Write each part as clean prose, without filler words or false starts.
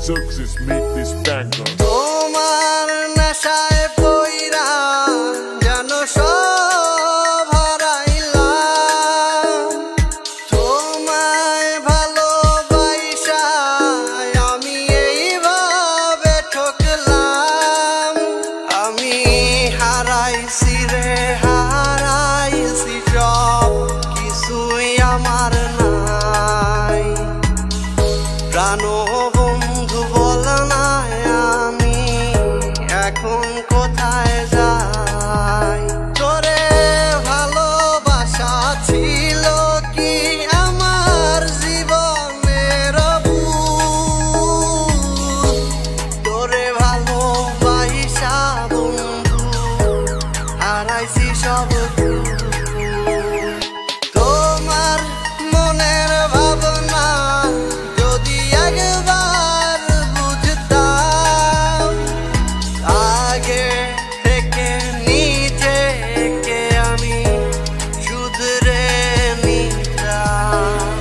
Success meet this banger. তোমার নেশায় পইরা জানো সব হারাইলাম, তোমায় ভালোবাসা আমি এইভাবে ঠকলাম। আমি হারাইছি রে হারাইছি, সব কিছুই আমার নাই। প্রাণ বন্ধু বল না আমি এখন কোথায় যাই। তোরে ভালোবাসা ছিল কি আমার জীবনের ভুল, তোরে ভালোবাসা বন্ধু হারাইছি সব। তোমার মনের ভাবনা যদি একবার বুঝতাম, আগে থেকে নিজেকে আমি শুধরে নিতাম।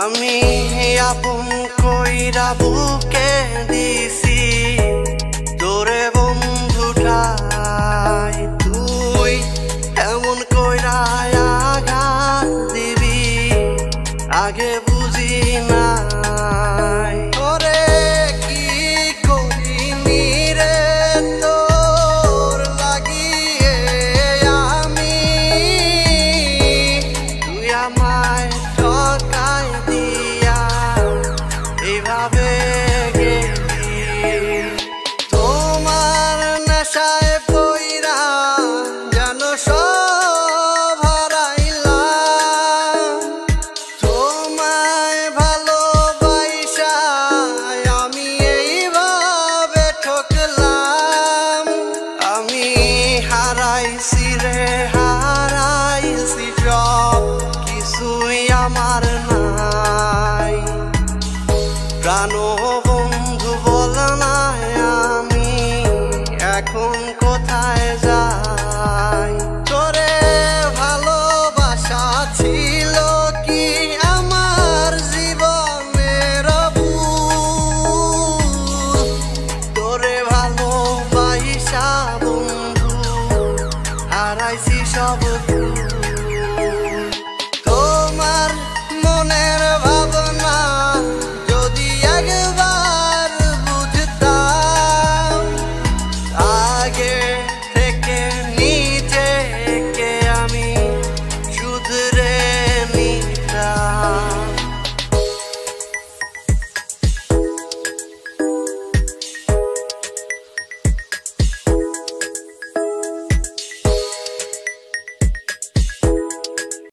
আমি আপন কইরা বুকে দিছি তোরে বন্ধুটাই, তুই এমন কইরা আঘাত দিবি আগে বুঝি নাই। ওরে কি করিনি রে তোর লাগিয়ে আমি, তুই আমায় ঠকাই দিয়া এইভাবে গেলি। তোমার নেশায় পইরা জানো সব হারাইলাম, তোমায় ভালোবাসা আমি এইভাবে ঠকলাম। আমি হারাইছি রে হারাইছি, সব কিছুই আমার নাই। প্রাণ বন্ধু বল না আমি এখন কোথায় যাই। তোরে ভালোবাসা ছিল কি আমার জীবনের ভুল, তোরে ভালোবাসা বন্ধু হারাইছি সব।